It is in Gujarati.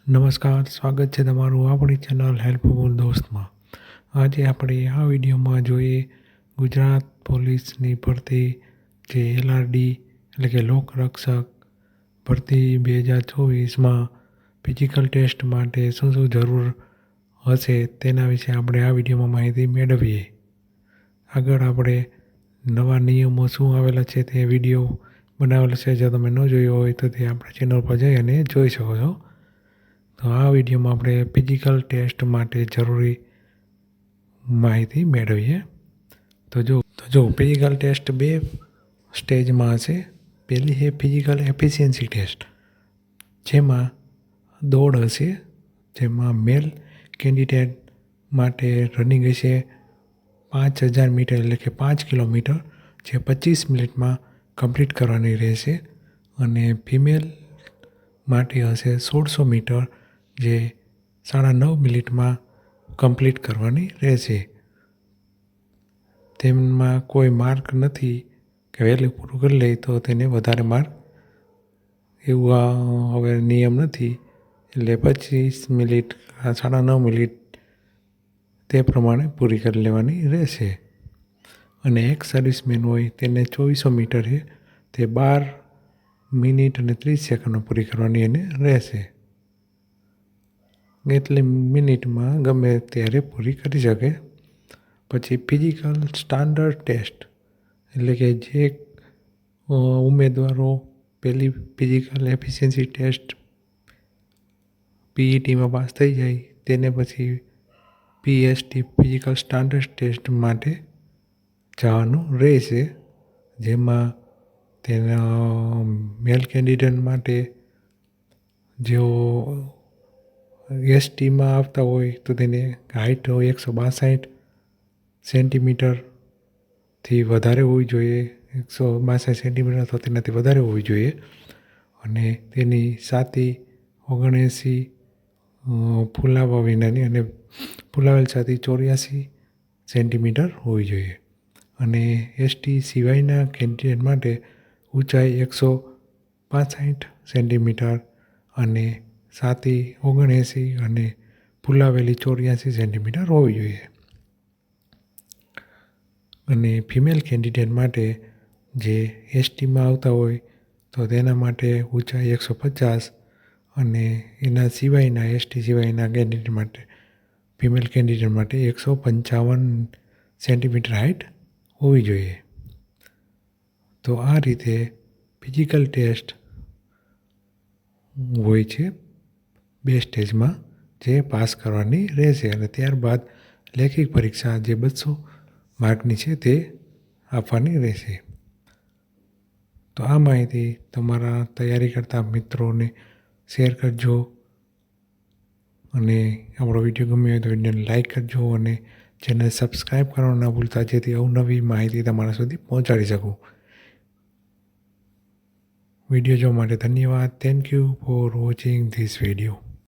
નમસ્કાર, સ્વાગત છે તમારું આપણી ચેનલ હેલ્પફુલ દોસ્તમાં. આજે આપણે આ વિડીયોમાં જોઈએ ગુજરાત પોલીસની ભરતી જે LRD એટલે કે લોકરક્ષક ભરતી 2024માં ફિઝિકલ ટેસ્ટ માટે શું શું જરૂર હશે તેના વિશે આપણે આ વિડીયોમાં માહિતી મેળવીએ. આગળ આપણે નવા નિયમો શું આવેલા છે તે વિડીયો બનાવેલો છે. જો તમે ન જોયો હોય તો તે આપણા ચેનલ પર જઈ અને જોઈ શકો છો. તો આ વિડીયોમાં આપણે ફિઝિકલ ટેસ્ટ માટે જરૂરી માહિતી મેળવીએ. તો જો ફિઝિકલ ટેસ્ટ 2 સ્ટેજમાં હશે. પહેલી છે ફિઝિકલ એફિશિયન્સી ટેસ્ટ, જેમાં દોડ હશે, જેમાં મેલ કેન્ડિડેટ માટે રનિંગ હશે 5000 મીટર એટલે કે 5 કિલોમીટર, જે 25 મિનિટમાં કમ્પ્લીટ કરવાની રહેશે. અને ફિમેલ માટે હશે 1600 મીટર, જે 9.5 મિનિટમાં કમ્પ્લીટ કરવાની રહેશે. તેમાં કોઈ માર્ક નથી કે વહેલું પૂરું કરી લે તો તેને વધારે માર્ક, એવું હવે નિયમ નથી. એટલે 25 મિનિટ 9.5 મિનિટ તે પ્રમાણે પૂરી કરી લેવાની રહેશે. અને એક સર્વિસમેન હોય તેને 2400 મીટર છે તે 12 મિનિટ અને 30 સેકન્ડમાં પૂરી કરવાની એને રહેશે. એટલી મિનિટમાં ગમે ત્યારે પૂરી કરી શકે. પછી ફિઝિકલ સ્ટાન્ડર્ડ ટેસ્ટ એટલે કે જે ઉમેદવારો પહેલી ફિઝિકલ એફિશિયન્સી ટેસ્ટ PETમાં પાસ થઈ જાય તેને પછી PST ફિઝિકલ સ્ટાન્ડર્ડ ટેસ્ટ માટે જવાનું રહેશે. જેમાં તેના મેલ કેન્ડિડેટ માટે જેઓ STમાં આવતા હોય તો તેને હાઇટ 162 સેન્ટીમીટરથી વધારે હોવી જોઈએ, 162 સેન્ટીમીટર અથવા તેનાથી વધારે હોવી જોઈએ. અને તેની છાતી 79 ફૂલાવા વિનાની અને ફૂલાવેલ છાતી 84 સેન્ટીમીટર હોવી જોઈએ. અને ST સિવાયના કેન્ડિડેટ માટે ઊંચાઈ 165 સેન્ટીમીટર અને છાતી 79 અને ફૂલાવેલી 84 સેન્ટીમીટર હોવી જોઈએ. અને ફિમેલ કેન્ડિડેટ માટે જે STમાં આવતા હોય તો તેના માટે ઊંચાઈ 150 અને એના સિવાયના ST સિવાયના કેન્ડિડેટ માટે ફિમેલ કેન્ડિડેટ માટે 155 સેન્ટીમીટર હાઇટ હોવી જોઈએ. તો આ રીતે ફિઝિકલ ટેસ્ટ હોય છે 2 સ્ટેજમાં, જે પાસ કરવાની રહેશે. અને ત્યારબાદ લેખિત પરીક્ષા જે 200 માર્કની છે તે આપવાની રહેશે. તો આ માહિતી તમારા તૈયારી કરતા મિત્રોને શેર કરજો. અને આપણો વિડીયો ગમ્યો હોય તો વિડીયોને લાઈક કરજો અને ચેનલ સબસ્ક્રાઈબ કરવાનું ના ભૂલતા, જેથી અવનવી માહિતી તમારા સુધી પહોંચાડી શકું. વિડીયો જોવા માટે ધન્યવાદ. Thank you for watching this video.